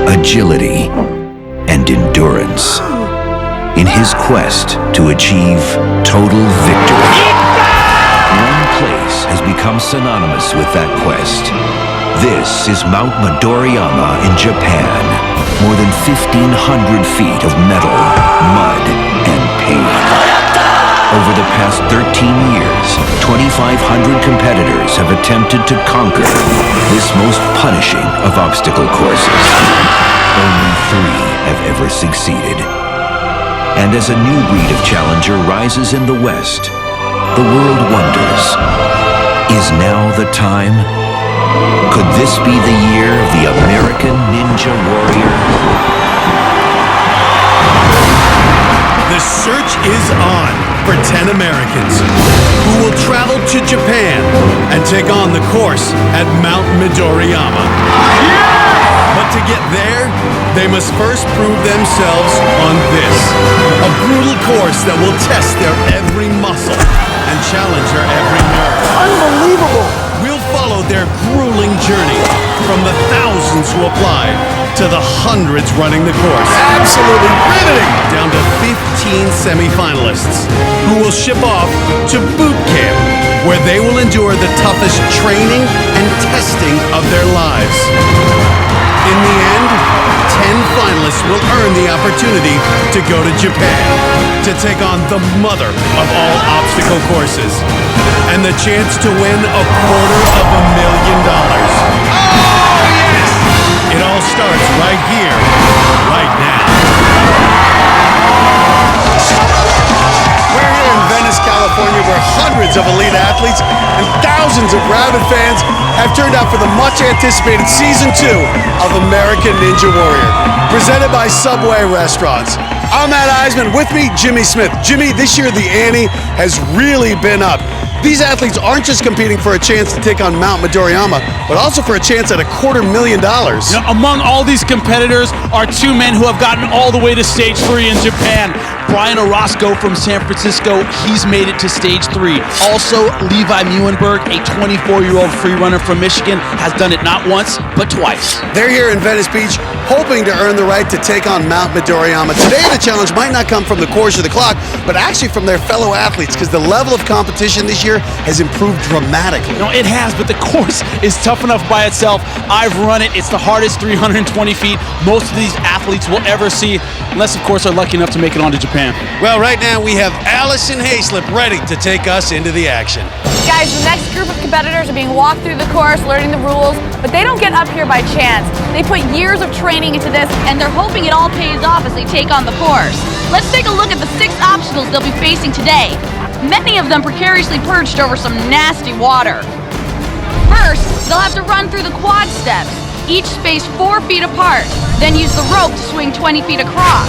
agility, and endurance in his quest to achieve total victory. One place has become synonymous with that quest. This is Mount Midoriyama in Japan. More than 1,500 feet of metal, mud, and pain. Over the past 13 years, 2,500 competitors have attempted to conquer this most punishing of obstacle courses. Only 3 have ever succeeded. And as a new breed of challenger rises in the West, the world wonders, is now the time? Could this be the year of the American Ninja Warrior? The search is on for 10 Americans who will travel to Japan and take on the course at Mount Midoriyama. But to get there, they must first prove themselves on this, a brutal course that will test their every muscle and challenge their every nerve. Unbelievable! We'll follow their grueling journey from the thousands who applied to the hundreds running the course. Absolutely riveting! Down to 15 semi-finalists who will ship off to boot camp, where they will endure the toughest training and testing of their lives. In the end, 10 finalists will earn the opportunity to go to Japan to take on the mother of all obstacle courses and the chance to win $250,000. Oh, yes! It all starts right here, right now. We're here in Venice, California, where hundreds of elite athletes and thousands of rabid fans have turned out for the much-anticipated Season 2 of American Ninja Warrior, presented by Subway Restaurants. I'm Matt Eisman, with me, Jimmy Smith. Jimmy, this year the ante has really been up. These athletes aren't just competing for a chance to take on Mount Midoriyama, but also for a chance at $250,000. Now, among all these competitors are 2 men who have gotten all the way to stage 3 in Japan. Brian Orozco from San Francisco, he's made it to stage 3. Also, Levi Muhlenberg, a 24-year-old free runner from Michigan, has done it not once, but twice. They're here in Venice Beach, hoping to earn the right to take on Mount Midoriyama. Today, the challenge might not come from the course or the clock, but actually from their fellow athletes, because the level of competition this year has improved dramatically. No, it has, but the course is tough enough by itself. I've run it. It's the hardest 320 feet most of these athletes will ever see, unless, of course, they're lucky enough to make it onto Japan. Well, right now we have Allison Hayslip ready to take us into the action. Guys, the next group of competitors are being walked through the course, learning the rules, but they don't get up here by chance. They put years of training into this, and they're hoping it all pays off as they take on the course. Let's take a look at the 6 obstacles they'll be facing today. Many of them precariously perched over some nasty water. First, they'll have to run through the quad steps, each spaced 4 feet apart, then use the rope to swing 20 feet across.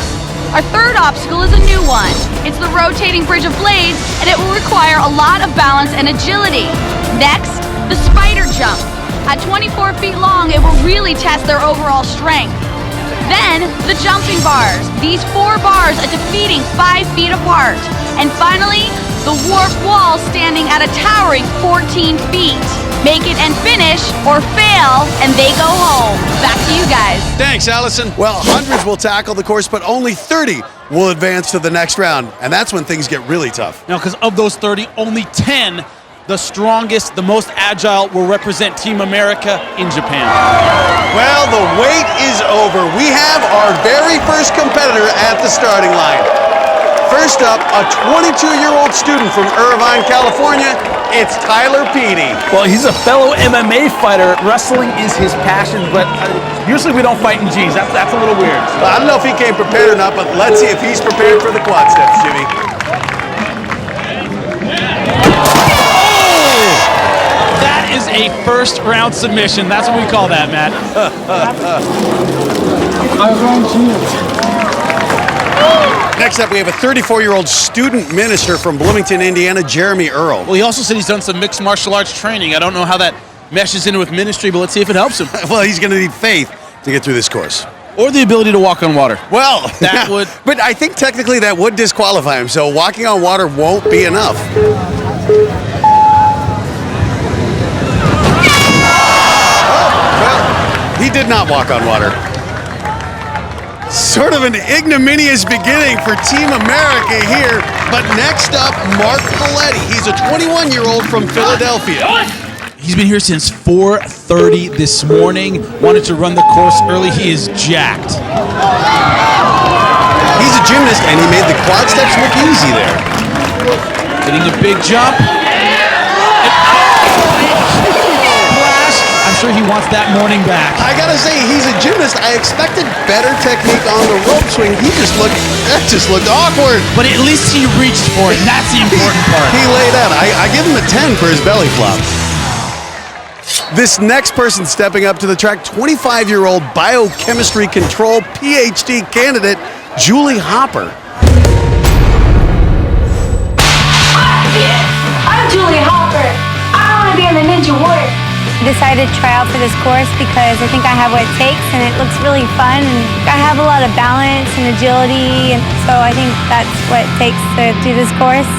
Our third obstacle is a new one. It's the rotating bridge of blades, and it will require a lot of balance and agility. Next, the spider jump. At 24 feet long, it will really test their overall strength. Then, the jumping bars. These 4 bars are defeating 5 feet apart. And finally, the warped wall standing at a towering 14 feet. Make it and finish, or fail, and they go home. Back to you guys. Thanks, Allison. Well, hundreds will tackle the course, but only 30 will advance to the next round, and that's when things get really tough. Now, because of those 30, only 10, the strongest, the most agile, will represent Team America in Japan. Well, the wait is over. We have our very first competitor at the starting line. First up, a 22-year-old student from Irvine, California. It's Tyler Petey. Well, he's a fellow MMA fighter. Wrestling is his passion, but usually we don't fight in jeans. That's a little weird. Well, I don't know if he came prepared or not, but let's see if he's prepared for the quad steps, Jimmy. That is a first-round submission. That's what we call that, Matt. Next up, we have a 34-year-old student minister from Bloomington, Indiana, Jeremy Earl. Well, he also said he's done some mixed martial arts training. I don't know how that meshes in with ministry, but let's see if it helps him. Well, he's going to need faith to get through this course. Or the ability to walk on water. Well, that would... But I think technically that would disqualify him, so walking on water won't be enough. Oh, well, he did not walk on water. Sort of an ignominious beginning for Team America here. But next up, Mark Folletti. He's a 21-year-old from Philadelphia. He's been here since 4:30 this morning. Wanted to run the course early. He is jacked. He's a gymnast, and he made the quad steps look easy there. Getting a big jump. Splash. I'm sure he wants that morning back. I gotta say, he's a gymnast. I expected better technique on the rope swing. That just looked awkward. But at least he reached for it, and that's the important part. He laid out. I give him a 10 for his belly flop. This next person stepping up to the track, 25-year-old biochemistry control PhD candidate, Julie Hopper. I'm Julie Hopper. I want to be in the Ninja Warrior. I decided to try out for this course because I think I have what it takes and it looks really fun and I have a lot of balance and agility, and so I think that's what it takes to do this course.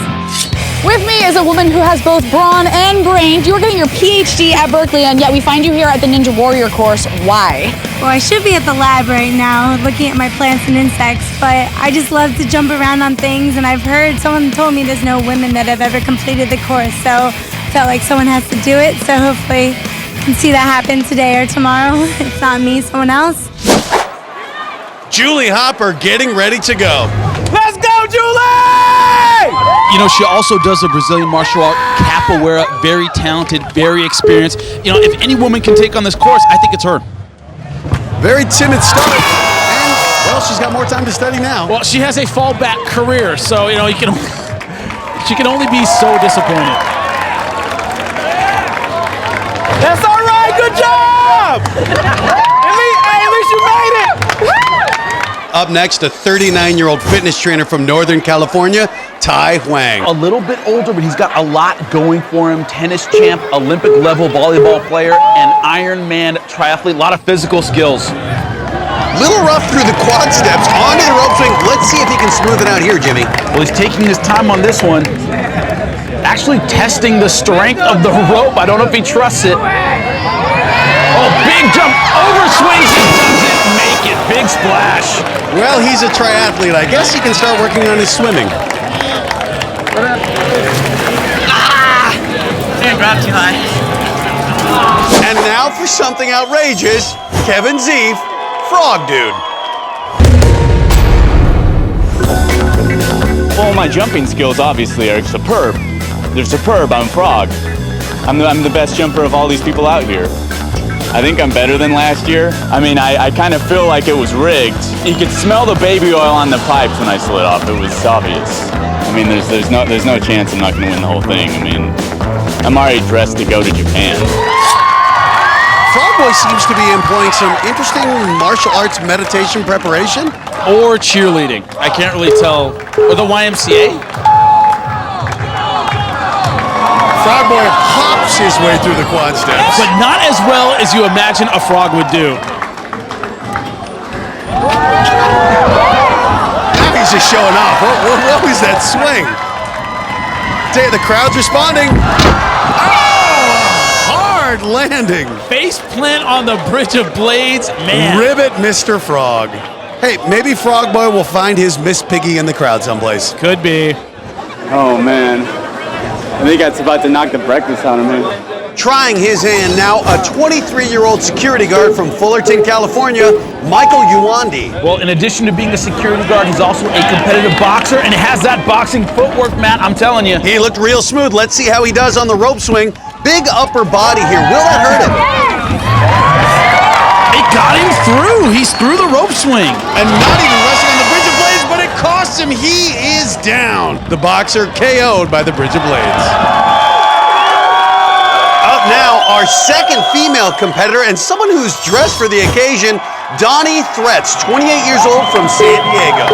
With me is a woman who has both brawn and brains. You're getting your PhD at Berkeley, and yet we find you here at the Ninja Warrior course. Why? Well, I should be at the lab right now looking at my plants and insects, but I just love to jump around on things, and I've heard someone told me there's no women that have ever completed the course, so I felt like someone has to do it, so hopefully I can see that happen today or tomorrow. If not me, someone else. Julie Hopper getting ready to go. Let's go, Julie! You know, she also does a Brazilian martial art, capoeira, very talented, very experienced. You know, if any woman can take on this course, I think it's her. Very timid start. And, well, she's got more time to study now. Well, she has a fallback career, so, you know, she can only be so disappointed. That's all right, good job! At least you made it! Up next, a 39-year-old fitness trainer from Northern California, Tai Huang. A little bit older, but he's got a lot going for him. Tennis champ, Olympic-level volleyball player, and Ironman triathlete. A lot of physical skills. Little rough through the quad steps, onto the rope swing. Let's see if he can smooth it out here, Jimmy. Well, he's taking his time on this one. Actually testing the strength of the rope. I don't know if he trusts it. Oh, big jump, overswings, he doesn't make it. Big splash. Well, he's a triathlete. I guess he can start working on his swimming. Grab too high. And now for something outrageous, Kevin Zeef, Frog Dude. Well, my jumping skills obviously are superb. They're superb. I'm Frog. I'm the best jumper of all these people out here. I think I'm better than last year. I mean, I kind of feel like it was rigged. You could smell the baby oil on the pipes when I slid off. It was obvious. I mean, there's no chance I'm not going to win the whole thing. I mean, I'm already dressed to go to Japan. Frogboy seems to be employing some interesting martial arts meditation preparation. Or cheerleading. I can't really tell. Or the YMCA? Frogboy hops his way through the quad steps. But not as well as you imagine a frog would do. Now he's just showing off. What was that swing? The crowd's responding. Oh, hard landing. Face plant on the Bridge of Blades, man. Ribbit, Mr. Frog. Hey, maybe Frogboy will find his Miss Piggy in the crowd someplace. Could be. Oh, man. I think that's about to knock the breakfast out of me. Trying his hand now, a 23-year-old security guard from Fullerton, California, Michael Uwandi. Well, in addition to being a security guard, he's also a competitive boxer and has that boxing footwork, Matt, I'm telling you. He looked real smooth. Let's see how he does on the rope swing. Big upper body here. Will that hurt him? It got him through. He's through the rope swing. And not even wrestling on the Bridge of Blades, but it costs him. He is down. The boxer KO'd by the Bridge of Blades. Up now, our second female competitor and someone who's dressed for the occasion, Donnie Threats, 28 years old from San Diego.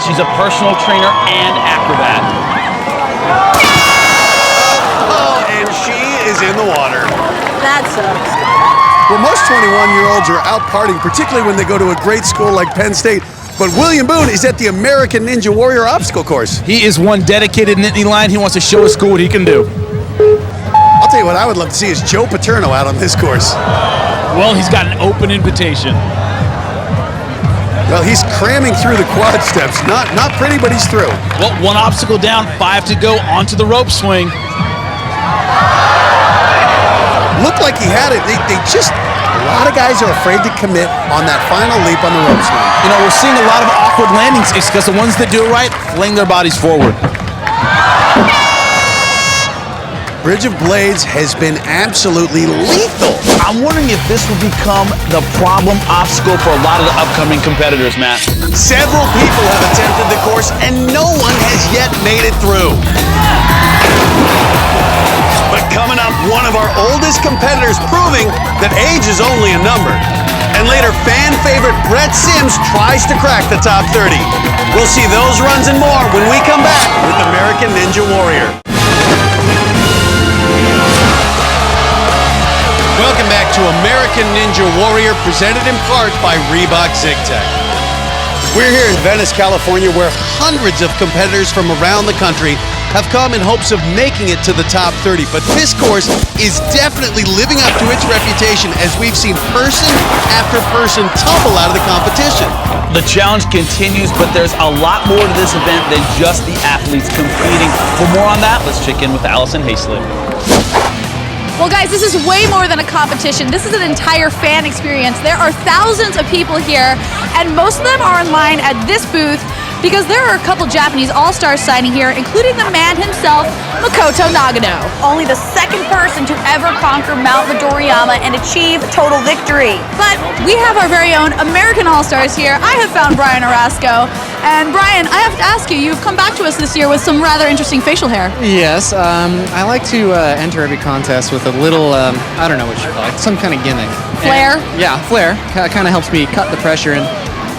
She's a personal trainer and acrobat. Oh, and she is in the water. That sucks. Well, most 21-year-olds are out partying, particularly when they go to a great school like Penn State. But William Boone is at the American Ninja Warrior obstacle course. He is one dedicated Nittany Lion. He wants to show his school what he can do. I'll tell you what I would love to see is Joe Paterno out on this course. Well, he's got an open invitation. Well, he's cramming through the quad steps. Not pretty, but he's through. Well, one obstacle down, 5 to go, onto the rope swing. Looked like he had it. They just, a lot of guys are afraid to commit on that final leap on the rope swing. You know, we're seeing a lot of awkward landings because the ones that do it right fling their bodies forward. Bridge of Blades has been absolutely lethal. I'm wondering if this will become the problem obstacle for a lot of the upcoming competitors, Matt. Several people have attempted the course and no one has yet made it through. But coming up, one of our oldest competitors proving that age is only a number. And later, fan favorite Brett Sims tries to crack the top 30. We'll see those runs and more when we come back with American Ninja Warrior. Welcome back to American Ninja Warrior, presented in part by Reebok ZigTech. We're here in Venice, California, where hundreds of competitors from around the country have come in hopes of making it to the top 30. But this course is definitely living up to its reputation, as we've seen person after person tumble out of the competition. The challenge continues, but there's a lot more to this event than just the athletes competing. For more on that, let's check in with Allison Hayslip. Well, guys, this is way more than a competition. This is an entire fan experience. There are thousands of people here, and most of them are in line at this booth because there are a couple Japanese all-stars signing here, including the man himself, Makoto Nagano. Only the second person to ever conquer Mount Midoriyama and achieve total victory. But we have our very own American all-stars here. I have found Brian Orozco. And Brian, I have to ask you, you've come back to us this year with some rather interesting facial hair. Yes, I like to enter every contest with a little, I don't know what you call it, some kind of gimmick. Flair? Yeah, flair. Kind of helps me cut the pressure, and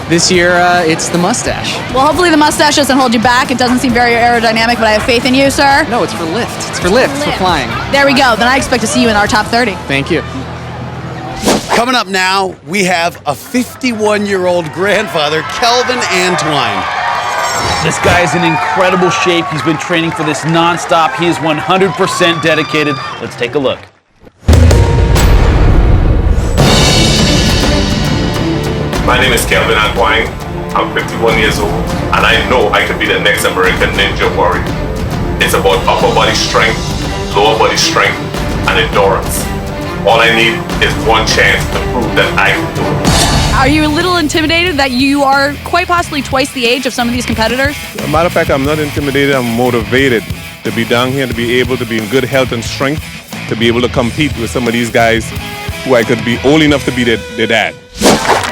this year it's the mustache. Well, hopefully the mustache doesn't hold you back. It doesn't seem very aerodynamic, but I have faith in you, sir. No, it's for lift. It's for lift. It's for flying. There we go. Then I expect to see you in our top 30. Thank you. Coming up now, we have a 51-year-old grandfather, Kelvin Antwine. This guy is in incredible shape. He's been training for this nonstop. He is 100% dedicated. Let's take a look. My name is Kelvin Antwine. I'm 51 years old, and I know I can be the next American Ninja Warrior. It's about upper body strength, lower body strength, and endurance. All I need is one chance to prove that I can do it. Are you a little intimidated that you are quite possibly twice the age of some of these competitors? As a matter of fact, I'm not intimidated. I'm motivated to be down here, to be able to be in good health and strength, to be able to compete with some of these guys who I could be old enough to be their dad.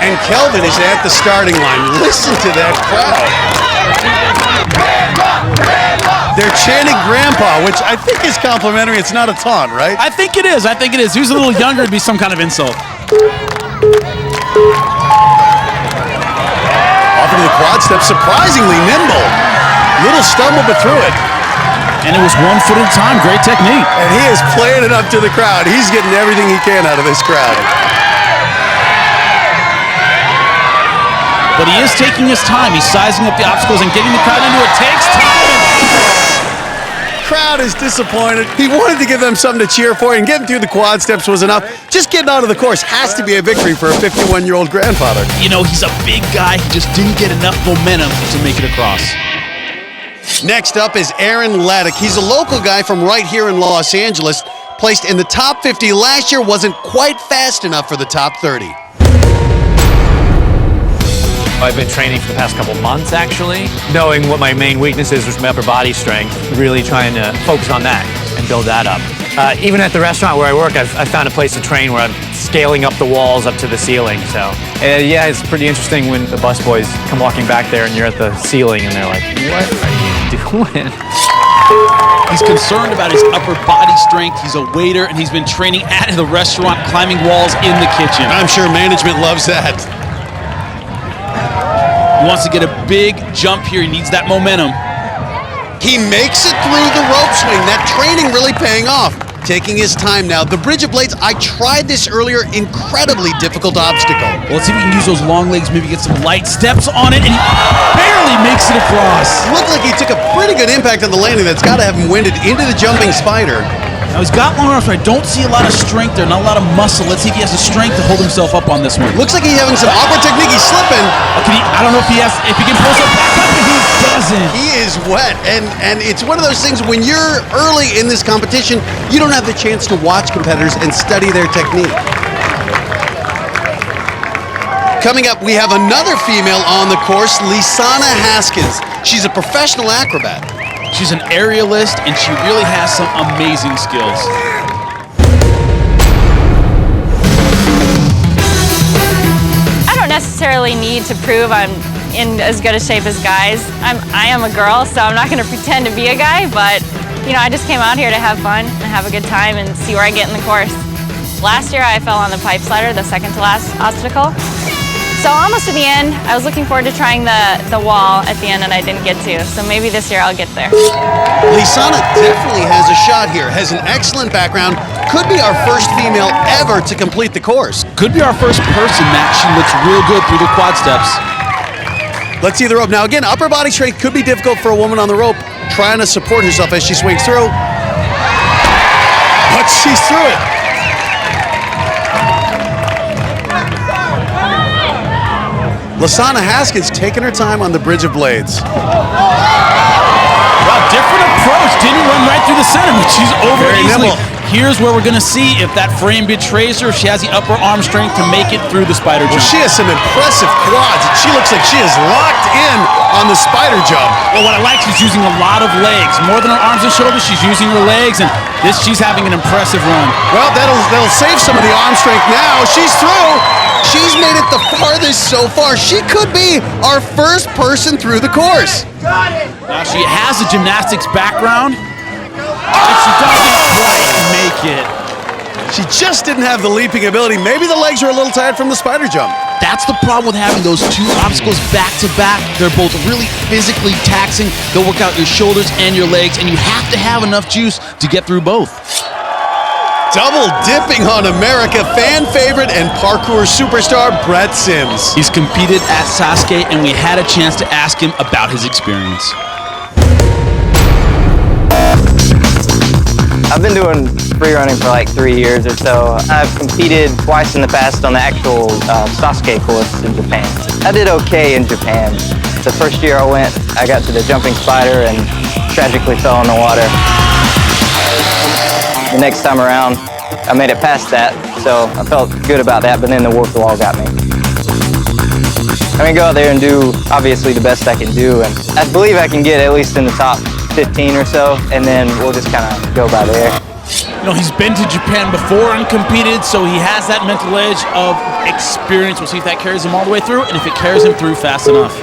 And Kelvin is at the starting line. Listen to that crowd. They're chanting Grandpa, which I think is complimentary. It's not a taunt, right? I think it is. If he was a little younger, it'd be some kind of insult. Off into the quad step, surprisingly nimble. Little stumble, but through it. And it was 1 foot at a time. Great technique. And he is playing it up to the crowd. He's getting everything he can out of this crowd. But he is taking his time. He's sizing up the obstacles and getting the crowd into it. Takes time. Crowd is disappointed. He wanted to give them something to cheer for, and getting through the quad steps was enough. Just getting out of the course has to be a victory for a 51-year-old grandfather. You know, he's a big guy. He just didn't get enough momentum to make it across. Next up is Aaron Laddick. He's a local guy from right here in Los Angeles. Placed in the top 50 last year, wasn't quite fast enough for the top 30. I've been training for the past couple months, actually, knowing what my main weakness is, which is my upper body strength, really trying to focus on that and build that up. Even at the restaurant where I work, I've found a place to train where I'm scaling up the walls up to the ceiling. So, yeah, it's pretty interesting when the busboys come walking back there and you're at the ceiling and they're like, what are you doing? He's concerned about his upper body strength. He's a waiter, and he's been training at the restaurant, climbing walls in the kitchen. I'm sure management loves that. He wants to get a big jump here. He needs that momentum. He makes it through the rope swing. That training really paying off. Taking his time now. The Bridge of Blades, I tried this earlier. Incredibly difficult obstacle. Well, let's see if we can use those long legs, maybe get some light steps on it, and he barely makes it across. Looked like he took a pretty good impact on the landing. That's got to have him winded into the jumping spider. Now he's got long arms, but I don't see a lot of strength there, not a lot of muscle. Let's see if he has the strength to hold himself up on this one. Looks like he's having some awkward technique. He's slipping. I don't know if he can pull himself back up, but he doesn't. He is wet, and it's one of those things when you're early in this competition, you don't have the chance to watch competitors and study their technique. Coming up, we have another female on the course, Lisana Haskins. She's a professional acrobat. She's an aerialist, and she really has some amazing skills. I don't necessarily need to prove I'm in as good a shape as guys. I am a girl, so I'm not going to pretend to be a guy, but you know, I just came out here to have fun and have a good time and see where I get in the course. Last year I fell on the pipe slider, the second to last obstacle. So almost at the end, I was looking forward to trying the wall at the end, and I didn't get to. So maybe this year I'll get there. Lisana definitely has a shot here, has an excellent background, could be our first female ever to complete the course. Could be our first person, Matt. She looks real good through the quad steps. Let's see the rope. Now again, upper body strength could be difficult for a woman on the rope, trying to support herself as she swings through. But she's through it. Lisana Haskins taking her time on the Bridge of Blades. Well, different approach. Didn't run right through the center, but she's over Very easily. nimble. Here's where we're going to see if that frame betrays her, if she has the upper arm strength to make it through the spider jump. Well, she has some impressive quads. She looks like she is locked in on the spider jump. Well, what I like, she's using a lot of legs. More than her arms and shoulders, she's using her legs, and she's having an impressive run. Well, that'll save some of the arm strength now. She's through. She's made it the farthest so far. She could be our first person through the course. Now she has a gymnastics background, and she doesn't quite make it. She just didn't have the leaping ability. Maybe the legs are a little tired from the spider jump. That's the problem with having those two obstacles back to back. They're both really physically taxing. They'll work out your shoulders and your legs, and you have to have enough juice to get through both. Double dipping on America, fan favorite and parkour superstar Brett Sims. He's competed at Sasuke, and we had a chance to ask him about his experience. I've been doing free running for like 3 years or so. I've competed twice in the past on the actual Sasuke course in Japan. I did okay in Japan. The first year I went, I got to the jumping spider and tragically fell in the water. The next time around, I made it past that, so I felt good about that, but then the warped wall got me. I'm gonna go out there and do, obviously, the best I can do, and I believe I can get at least in the top 15 or so, and then we'll just kind of go by there. You know, he's been to Japan before and competed, so he has that mental edge of experience. We'll see if that carries him all the way through, and if it carries him through fast enough.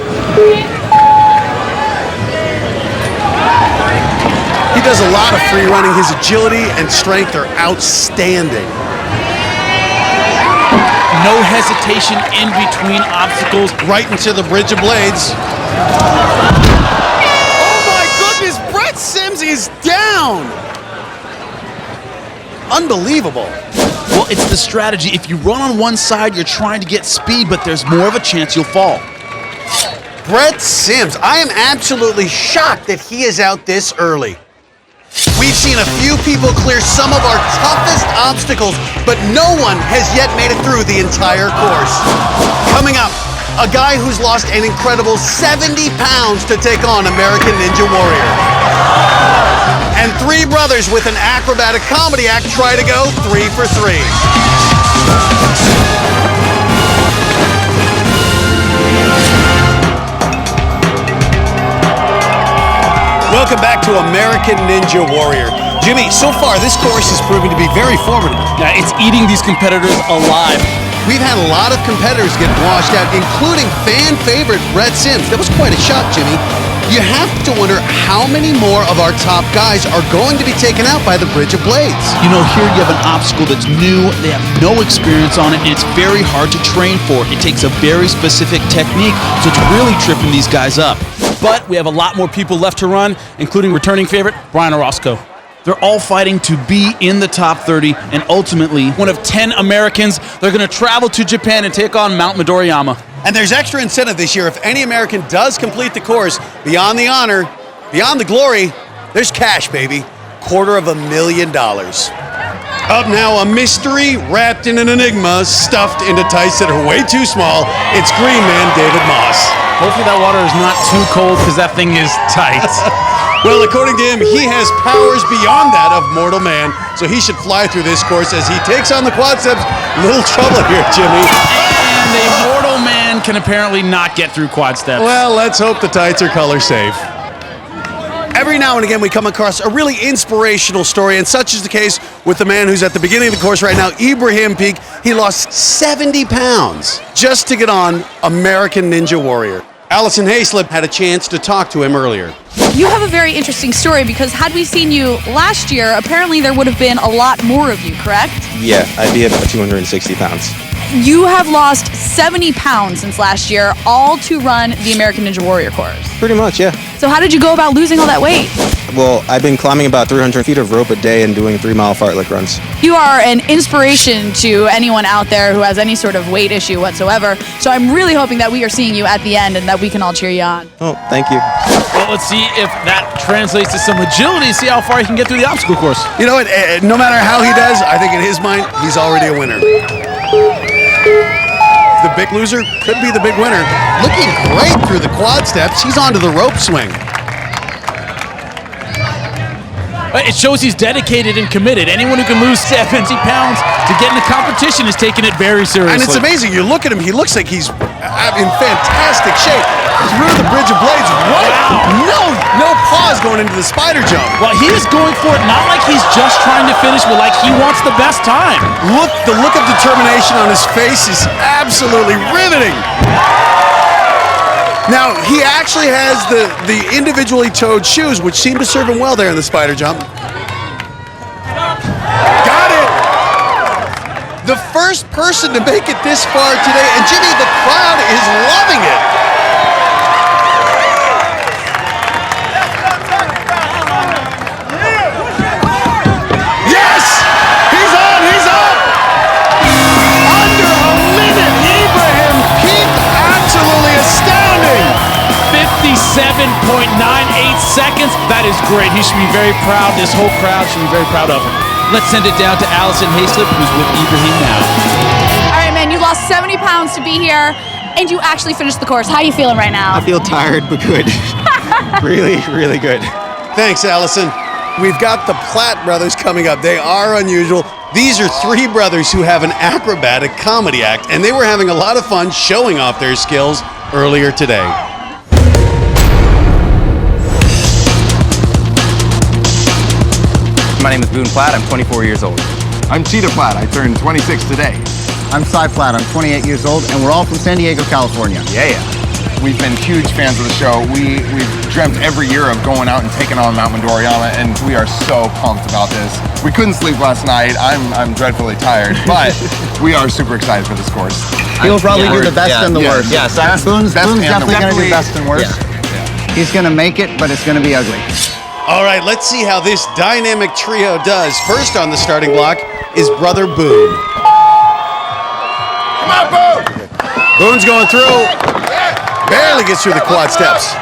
He does a lot of free running. His agility and strength are outstanding. No hesitation in between obstacles. Right into the Bridge of Blades. Oh my goodness, Brett Sims is down. Unbelievable. Well, it's the strategy. If you run on one side, you're trying to get speed, but there's more of a chance you'll fall. Brett Sims, I am absolutely shocked that he is out this early. We've seen a few people clear some of our toughest obstacles, but no one has yet made it through the entire course. Coming up, a guy who's lost an incredible 70 pounds to take on American Ninja Warrior. And three brothers with an acrobatic comedy act try to go 3 for 3. Welcome back to American Ninja Warrior. Jimmy, so far this course is proving to be very formidable. Now, it's eating these competitors alive. We've had a lot of competitors get washed out, including fan favorite Brett Sims. That was quite a shock, Jimmy. You have to wonder how many more of our top guys are going to be taken out by the Bridge of Blades. You know, here you have an obstacle that's new, they have no experience on it, and it's very hard to train for. It takes a very specific technique, so it's really tripping these guys up. But we have a lot more people left to run, including returning favorite, Brian Orozco. They're all fighting to be in the top 30, and ultimately, one of 10 Americans, they're going to travel to Japan and take on Mount Midoriyama. And there's extra incentive this year. If any American does complete the course, beyond the honor, beyond the glory, there's cash, baby. $250,000. Up now, a mystery wrapped in an enigma, stuffed into tights that are way too small. It's Green Man David Moss. Hopefully that water is not too cold because that thing is tight. Well, according to him, he has powers beyond that of mortal man, so he should fly through this course as he takes on the quad steps. Little trouble here, Jimmy. And a mortal man can apparently not get through quad steps. Well, let's hope the tights are color safe. Every now and again, we come across a really inspirational story, and such is the case with the man who's at the beginning of the course right now, Ibrahim Peak. He lost 70 pounds just to get on American Ninja Warrior. Allison Hayslip had a chance to talk to him earlier. You have a very interesting story because had we seen you last year, apparently there would have been a lot more of you, correct? Yeah, I'd be about 260 pounds. You have lost 70 pounds since last year, all to run the American Ninja Warrior course. Pretty much, yeah. So how did you go about losing all that weight? Well, I've been climbing about 300 feet of rope a day and doing 3-mile fartlek runs. You are an inspiration to anyone out there who has any sort of weight issue whatsoever. So I'm really hoping that we are seeing you at the end and that we can all cheer you on. Oh, thank you. Well, let's see if that translates to some agility, see how far he can get through the obstacle course. You know what? No matter how he does, I think in his mind, he's already a winner. The big loser could be the big winner. Looking great through the quad steps. He's onto the rope swing. It shows he's dedicated and committed. Anyone who can lose 70 pounds to get in the competition is taking it very seriously. And it's amazing. You look at him, he looks like he's in fantastic shape. Through the bridge of blades. What? Wow. No pause going into the spider jump. Well, he is going for it, not like he's just trying to finish, but like he wants the best time. The look of determination on his face is absolutely riveting. Now, he actually has the individually toed shoes, which seem to serve him well there in the spider jump. Got it! The first person to make it this far today, and Jimmy, the crowd is loving it. Yes! He's on, he's up! Under a minute, Ibrahim Peak, absolutely astounding! 57.98 seconds. That is great. He should be very proud. This whole crowd should be very proud of him. Let's send it down to Allison Hayslip, who's with Ibrahim now. All right, man, you lost 70 pounds to be here, and you actually finished the course. How are you feeling right now? I feel tired, but good. Really, really good. Thanks, Allison. We've got the Platt brothers coming up. They are unusual. These are three brothers who have an acrobatic comedy act, and they were having a lot of fun showing off their skills earlier today. My name is Boone Platt. I'm 24 years old. I'm Cheetah Platt. I turned 26 today. I'm Cy Platt. I'm 28 years old, and we're all from San Diego, California. Yeah. We've been huge fans of the show. We've dreamt every year of going out and taking on Mount Midoriyama, and we are so pumped about this. We couldn't sleep last night. I'm dreadfully tired, but we are super excited for this course. He'll probably do the best and the worst. Yeah, Boone's definitely going to do best and worst. Yeah. He's going to make it, but it's going to be ugly. All right, let's see how this dynamic trio does. First on the starting block is Brother Boone. Come on, Boone! Boone's going through. Barely gets through the quad steps.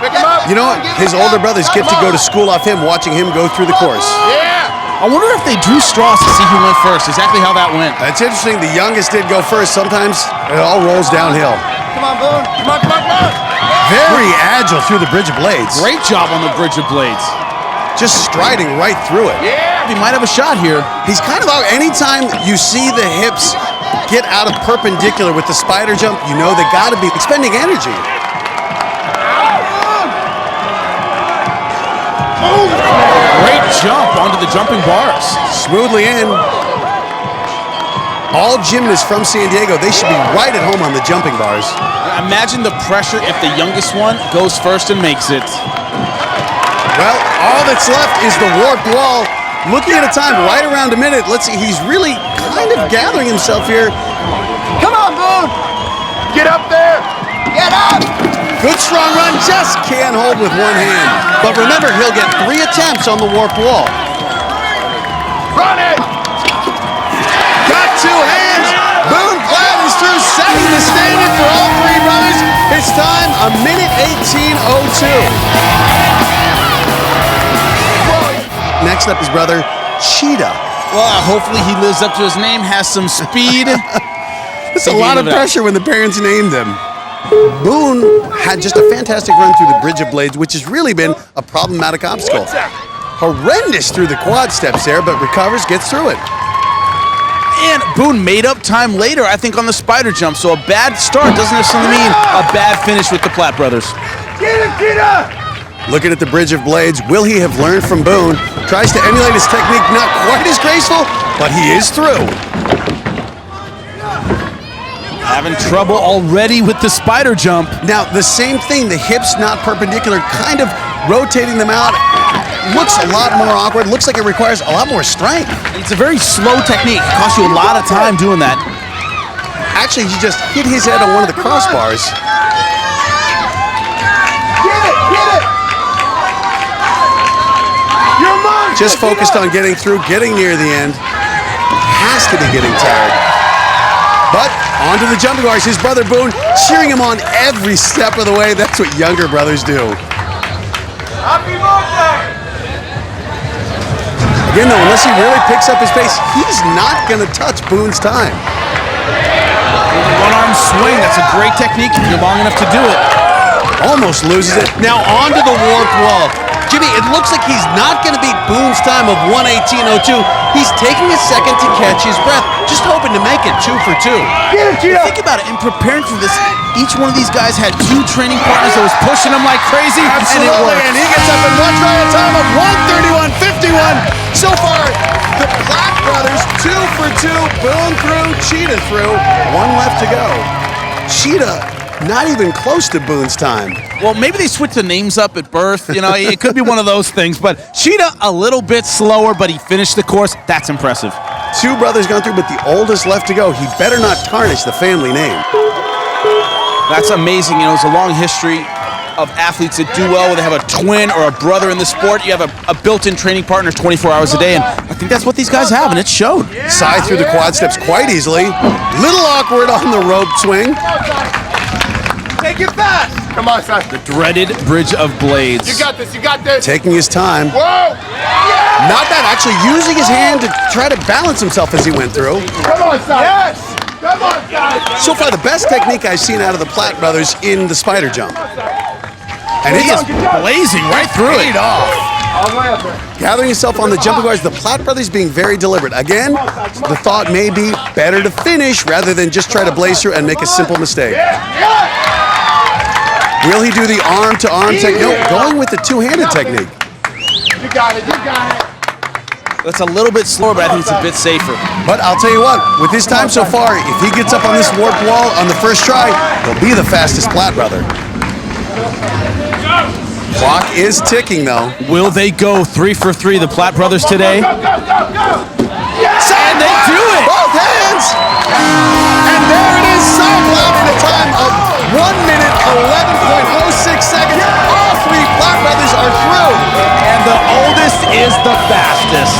Pick him up. You know what? His older brothers get to go to school off him, watching him go through the course. Yeah! I wonder if they drew straws to see who went first, exactly how that went. That's interesting. The youngest did go first. Sometimes it all rolls downhill. Come on, Boone. Come on, come on, come on. Very agile through the bridge of blades. Great job on the bridge of blades. Just striding right through it. Yeah, he might have a shot here. He's kind of out. Anytime you see the hips get out of perpendicular with the spider jump, you know they got to be expending energy. Great jump onto the jumping bars. Smoothly in. All gymnasts from San Diego, they should be right at home on the jumping bars. Imagine the pressure if the youngest one goes first and makes it. Well, all that's left is the warped wall. Looking at a time right around a minute. Let's see, he's really kind of gathering himself here. Come on, Boone! Get up there! Get up! Good strong run, just can't hold with one hand. But remember, he'll get 3 attempts on the warped wall. Run it! Got 2 hands. Boone Platt is through, setting the standard for all 3 brothers. His time, a minute 18:02. step his brother, Cheetah. Well, hopefully he lives up to his name, has some speed. It's a lot of pressure when the parents named him. Boone had just a fantastic run through the Bridge of Blades, which has really been a problematic obstacle. Horrendous through the quad steps there, but recovers, gets through it. And Boone made up time later, I think, on the spider jump. So a bad start doesn't necessarily mean a bad finish with the Platt brothers. Looking at the Bridge of Blades, will he have learned from Boone? Tries to emulate his technique, not quite as graceful, but he is through. Having trouble already with the spider jump. Now, the same thing, the hips not perpendicular, kind of rotating them out. Looks a lot more awkward, looks like it requires a lot more strength. It's a very slow technique. It costs you a lot of time doing that. Actually, he just hit his head on one of the crossbars. Just focused on getting through, getting near the end. Has to be getting tired. But onto the jumping bars, his brother Boone cheering him on every step of the way. That's what younger brothers do. Happy birthday! Again though, unless he really picks up his pace, he's not gonna touch Boone's time. One-arm swing, that's a great technique if you're long enough to do it. Almost loses it. Now onto the warped wall. Jimmy, it looks like he's not going to beat Boone's time of 1:18.02. He's taking a second to catch his breath, just hoping to make it 2 for 2. Think about it, in preparing for this, each one of these guys had 2 training partners that was pushing them like crazy, Absolutely, and it worked. and he gets up in one try, a time of 1:31.51. So far, the Platt brothers 2 for 2. Boone through, Cheetah through. 1 left to go. Cheetah not even close to Boone's time. Well, maybe they switched the names up at birth. You know, it could be one of those things. But Cheetah, a little bit slower, but he finished the course. That's impressive. 2 brothers gone through, but the oldest left to go. He better not tarnish the family name. That's amazing. You know, it's a long history of athletes that do well, where they have a twin or a brother in the sport. You have a built-in training partner 24 hours a day, and I think that's what these guys have, and it showed. Side through the quad steps quite easily. Little awkward on the rope swing. Take it fast! Come on, son. The dreaded Bridge of Blades. You got this, you got this. Taking his time. Whoa! Not bad, actually using his hand to try to balance himself as he went through. Come on, son. Yes! Come on, guys. So far, the best technique I've seen out of the Platt brothers in the spider jump. And he is blazing right through it. Gathering himself on the jumping bars, the Platt brothers being very deliberate. Again, the thought may be better to finish rather than just try to blaze through and make a simple mistake. Will he do the arm-to-arm technique? No, going with the two-handed technique. You got it, you got it. That's a little bit slower, but I think it's a bit safer. But I'll tell you what, with his time so far, if he gets up on this warped wall on the first try, he'll be the fastest Platt brother. Clock is ticking, though. Will they go 3 for 3, the Platt brothers today? Go, go, go, go! Yes! And they do it! Both hands! And there it is, Cyclops in a time of 1 minute, 11.06 seconds. All 3 Platt brothers are through. And the oldest is the fastest.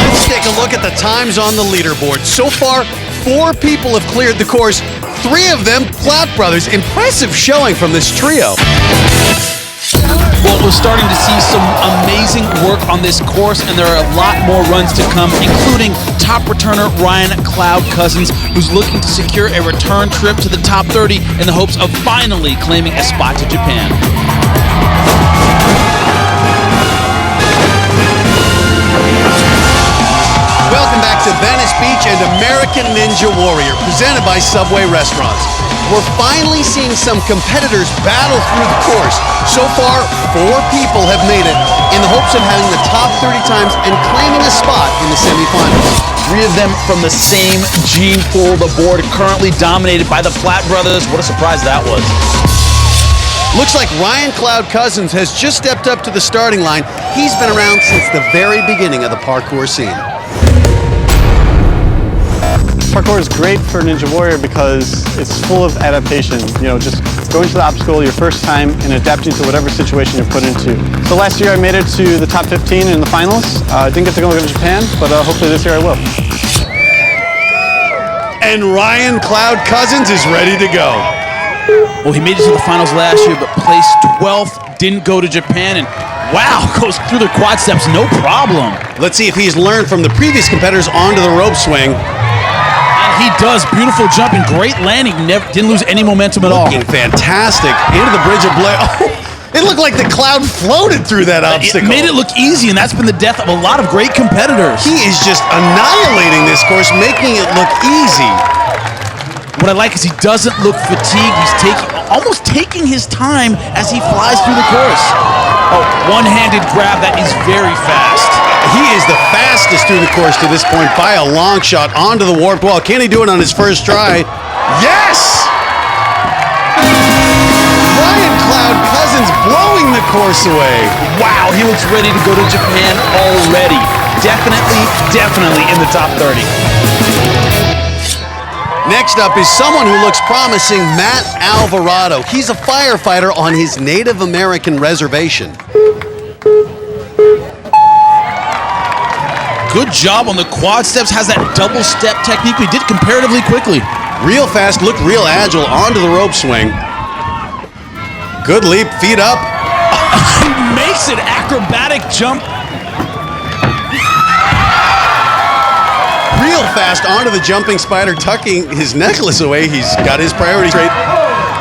Let's take a look at the times on the leaderboard. So far, 4 people have cleared the course. 3 of them, Platt brothers. Impressive showing from this trio. Well, we're starting to see some amazing work on this course, and there are a lot more runs to come, including top returner Ryan Cloud Cousins, who's looking to secure a return trip to the top 30 in the hopes of finally claiming a spot to Japan. Welcome back to Venice Beach and American Ninja Warrior, presented by Subway Restaurants. We're finally seeing some competitors battle through the course. So far, 4 people have made it in the hopes of having the top 30 times and claiming a spot in the semifinals. 3 of them from the same gene pool. The board currently dominated by the Platt brothers. What a surprise that was. Looks like Ryan Cloud Cousins has just stepped up to the starting line. He's been around since the very beginning of the parkour scene. Parkour is great for Ninja Warrior because it's full of adaptation. You know, just going to the obstacle your first time and adapting to whatever situation you're put into. So last year I made it to the top 15 in the finals. I didn't get to go to Japan, but hopefully this year I will. And Ryan Cloud Cousins is ready to go. Well, he made it to the finals last year, but placed 12th, didn't go to Japan, and wow, goes through the quad steps, no problem. Let's see if he's learned from the previous competitors onto the rope swing. And he does, beautiful jumping, great landing, didn't lose any momentum at all. Looking fantastic, into the bridge of blade. Oh, it looked like the cloud floated through that obstacle. It made it look easy, and that's been the death of a lot of great competitors. He is just annihilating this course, making it look easy. What I like is he doesn't look fatigued. He's almost taking his time as he flies through the course. Oh, one-handed grab, that is very fast. He is the fastest through the course to this point by a long shot onto the warped wall. Can he do it on his first try? Yes! Ryan Cloud Cousins blowing the course away. Wow, he looks ready to go to Japan already. Definitely in the top 30. Next up is someone who looks promising, Matt Alvarado. He's a firefighter on his Native American reservation. Good job on the quad steps, has that double step technique. He did comparatively quickly. Real fast, looked real agile onto the rope swing. Good leap, feet up. He makes an acrobatic jump. Real fast onto the jumping spider, tucking his necklace away. He's got his priority straight.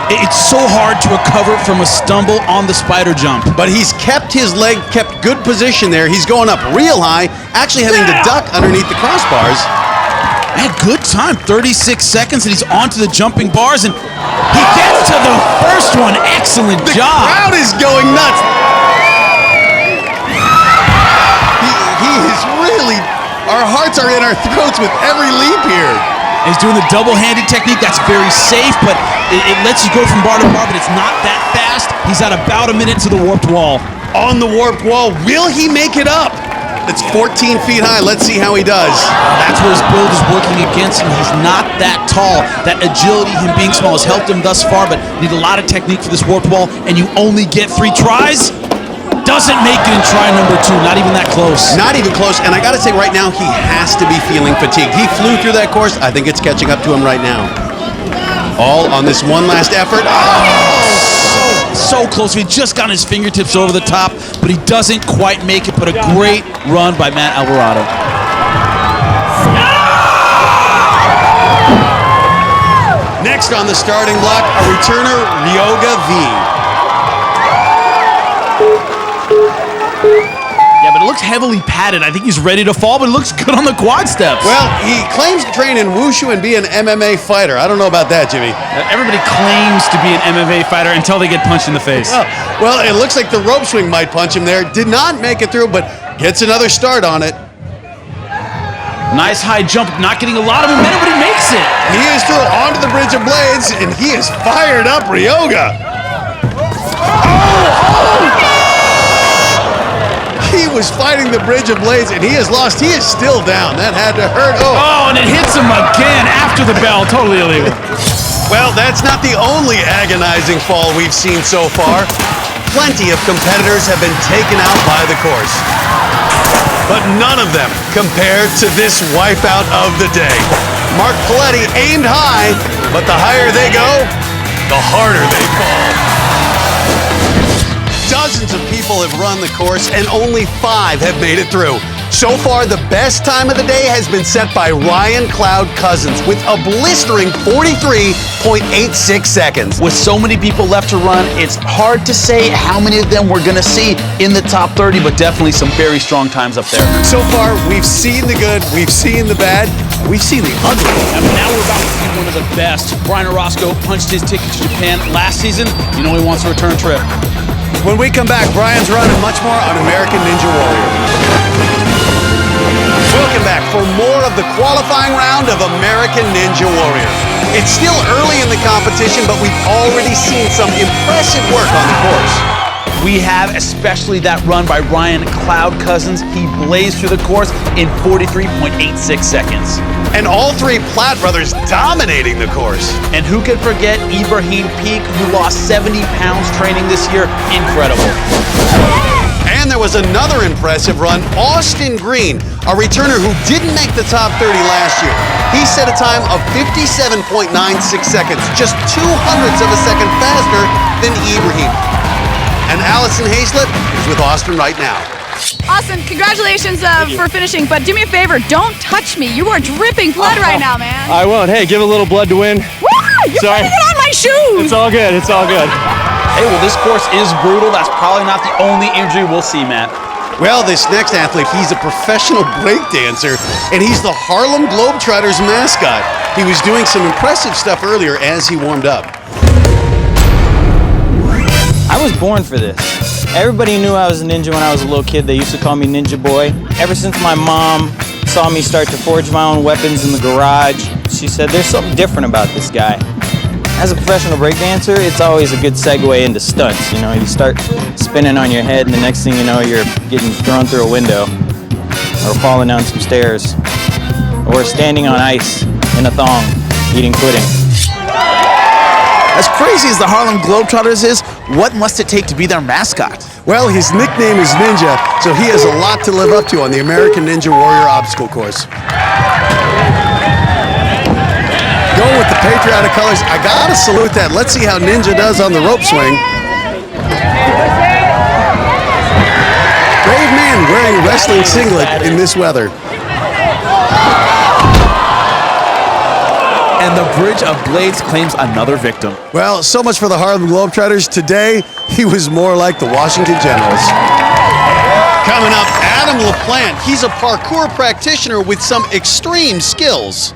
It's so hard to recover from a stumble on the spider jump. But he's kept his leg, kept good position there. He's going up real high, actually having to duck underneath the crossbars. Had good time, 36 seconds, and he's onto the jumping bars, and he gets to the first one. Excellent job. The crowd is going nuts. He is really, our hearts are in our throats with every leap here. He's doing the double-handed technique. That's very safe, but it lets you go from bar to bar, but it's not that fast. He's at about a minute to the warped wall. On the warped wall, will he make it up? It's 14 feet high. Let's see how he does. That's where his build is working against him. He's not that tall. That agility, him being small, has helped him thus far, but you need a lot of technique for this warped wall, and you only get 3 tries. Doesn't make it in try number 2, not even that close. Not even close, and I gotta say right now, he has to be feeling fatigued. He flew through that course. I think it's catching up to him right now. All on this one last effort. Oh, so close. He just got his fingertips over the top, but he doesn't quite make it, but a great run by Matt Alvarado. Next on the starting block, a returner, Ryoga V. Yeah, but it looks heavily padded. I think he's ready to fall, but it looks good on the quad steps. Well, he claims to train in wushu and be an MMA fighter. I don't know about that, Jimmy. Everybody claims to be an MMA fighter until they get punched in the face. Well, it looks like the rope swing might punch him there. Did not make it through, but gets another start on it. Nice high jump, not getting a lot of momentum, but he makes it. He is through onto the bridge of blades, and he is fired up, Ryoga. He was fighting the bridge of blades, and he has lost. He is still down. That had to hurt. Oh, and it hits him again after the bell. Totally illegal. Well, that's not the only agonizing fall we've seen so far. Plenty of competitors have been taken out by the course. But none of them compared to this wipeout of the day. Mark Paletti aimed high, but the higher they go, the harder they fall. Dozens of people have run the course, and only 5 have made it through. So far, the best time of the day has been set by Ryan Cloud Cousins with a blistering 43.86 seconds. With so many people left to run, it's hard to say how many of them we're going to see in the top 30, but definitely some very strong times up there. So far, we've seen the good, we've seen the bad, we've seen the ugly. And now we're about to see one of the best. Brian Orozco punched his ticket to Japan last season. You know he wants a return trip. When we come back, Brian's run and much more on American Ninja Warrior. Welcome back for more of the qualifying round of American Ninja Warrior. It's still early in the competition, but we've already seen some impressive work on the course. We have especially that run by Ryan Cloud Cousins. He blazed through the course in 43.86 seconds. And all 3 Platt brothers dominating the course. And who can forget Ibrahim Peak, who lost 70 pounds training this year? Incredible. And there was another impressive run, Austin Green, a returner who didn't make the top 30 last year. He set a time of 57.96 seconds, just 2/100ths of a second faster than Ibrahim. And Allison Hazlett is with Austin right now. Austin, congratulations for finishing, but do me a favor, don't touch me. You are dripping blood right now, man. I won't. Hey, give a little blood to win. Woo! You're Sorry. putting it on my shoes! It's all good. It's all good. Hey, well, this course is brutal. That's probably not the only injury we'll see, Matt. Well, this next athlete, he's a professional breakdancer, and he's the Harlem Globetrotters mascot. He was doing some impressive stuff earlier as he warmed up. I was born for this. Everybody knew I was a ninja when I was a little kid. They used to call me Ninja Boy. Ever since my mom saw me start to forge my own weapons in the garage, she said, there's something different about this guy. As a professional breakdancer, it's always a good segue into stunts. You know, you start spinning on your head and the next thing you know, you're getting thrown through a window or falling down some stairs or standing on ice in a thong eating pudding. As crazy as the Harlem Globetrotters is, what must it take to be their mascot? Well, his nickname is Ninja, so he has a lot to live up to on the American Ninja Warrior obstacle course. Going with the patriotic colors, I gotta salute that. Let's see how Ninja does on the rope swing. Brave man wearing a wrestling singlet in this weather. And the Bridge of Blades claims another victim. Well, so much for the Harlem Globetrotters. Today, he was more like the Washington Generals. Coming up, Adam LaPlante. He's a parkour practitioner with some extreme skills.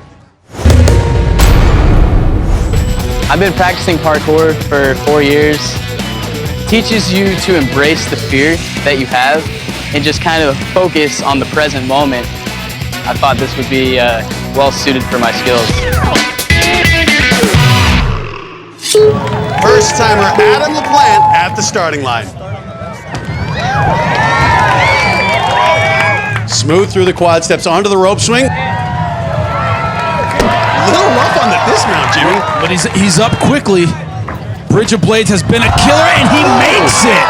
I've been practicing parkour for 4 years. It teaches you to embrace the fear that you have and just kind of focus on the present moment. I thought this would be well suited for my skills. First timer Adam LaPlante at the starting line. Smooth through the quad steps onto the rope swing. A little rough on the dismount, Jimmy. But he's up quickly. Bridge of Blades has been a killer, and he makes it.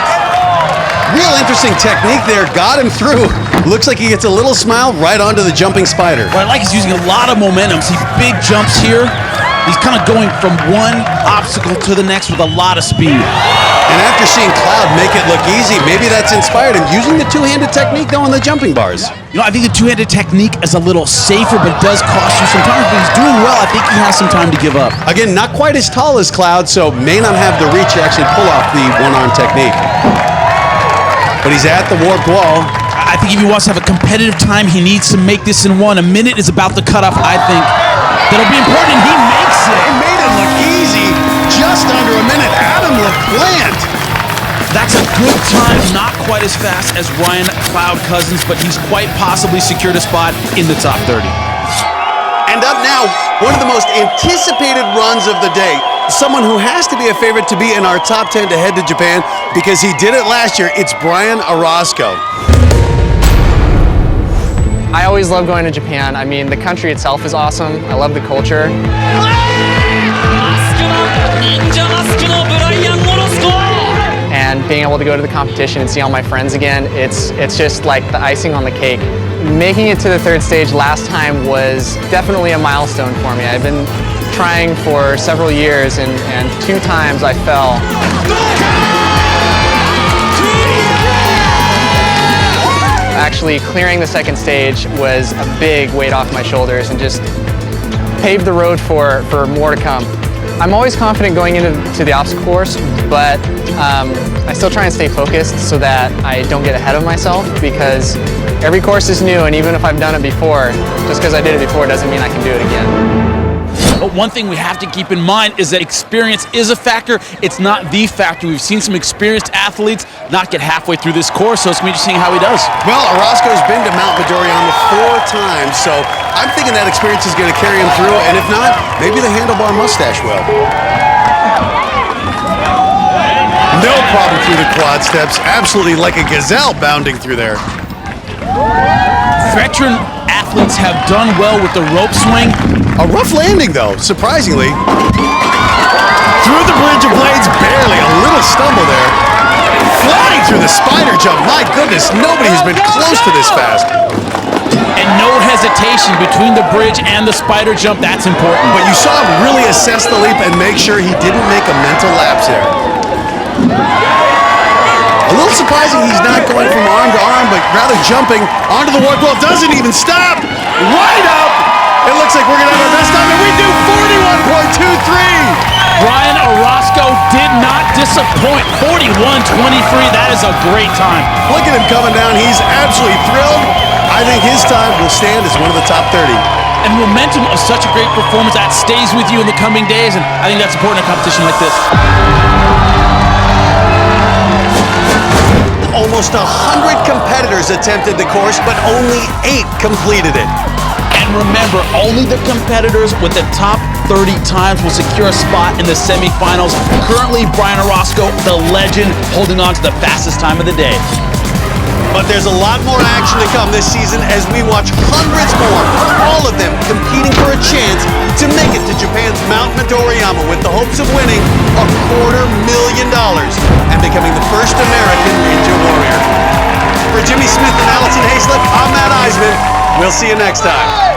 Real interesting technique there. Got him through. Looks like he gets a little smile right onto the jumping spider. What I like is using a lot of momentum. See big jumps here. He's kind of going from one obstacle to the next with a lot of speed. And after seeing Cloud make it look easy, maybe that's inspired him using the two-handed technique though on the jumping bars. You know, I think the two-handed technique is a little safer, but does cost you some time. But he's doing well. I think he has some time to give up. Again, not quite as tall as Cloud, so may not have the reach to actually pull off the one-arm technique. But he's at the warped wall. I think if he wants to have a competitive time, he needs to make this in one. A minute is about the cutoff, I think. That'll be important, and he makes it. He made it look easy. Just under a minute. Adam LaPlante. That's a good time, not quite as fast as Ryan Cloud Cousins, but he's quite possibly secured a spot in the top 30. And up now, one of the most anticipated runs of the day. Someone who has to be a favorite to be in our top 10 to head to Japan because he did it last year. It's Brian Orozco. I always love going to Japan. I mean, the country itself is awesome. I love the culture. And being able to go to the competition and see all my friends again, it's just like the icing on the cake. Making it to the third stage last time was definitely a milestone for me. I've been trying for several years and 2 times I fell. Actually clearing the second stage was a big weight off my shoulders and just paved the road for more to come. I'm always confident going into the obstacle course, but I still try and stay focused so that I don't get ahead of myself because every course is new, and even if I've done it before, just because I did it before doesn't mean I can do it again. But one thing we have to keep in mind is that experience is a factor. It's not the factor. We've seen some experienced athletes not get halfway through this course, so it's going to be interesting how he does. Well, Orozco's been to Mount Midoriyama 4 times, so I'm thinking that experience is going to carry him through, and if not, maybe the handlebar mustache will. No problem through the quad steps. Absolutely like a gazelle bounding through there. Veteran athletes have done well with the rope swing. A rough landing, though, surprisingly. Through the Bridge of Blades, barely. A little stumble there. Flying through the spider jump. My goodness, nobody has been close to this fast. And no hesitation between the bridge and the spider jump. That's important. But you saw him really assess the leap and make sure he didn't make a mental lapse there. A little surprising he's not going from arm to arm, but rather jumping onto the warp wall. Doesn't even stop. Right up. It looks like we're going to have our best time, and we do 41.23. Brian Orozco did not disappoint. 41.23. That is a great time. Look at him coming down. He's absolutely thrilled. I think his time will stand as one of the top 30. And momentum of such a great performance, that stays with you in the coming days, and I think that's important in a competition like this. Almost 100 competitors attempted the course, but only 8 completed it. And remember, only the competitors with the top 30 times will secure a spot in the semifinals. Currently, Brian Orozco, the legend, holding on to the fastest time of the day. But there's a lot more action to come this season as we watch hundreds more, all of them competing for a chance to make it to Japan's Mount Midoriyama with the hopes of winning $250,000 and becoming the first American Ninja Warrior. For Jimmy Smith and Allison Hayslip, I'm Matt Eisman. We'll see you next time.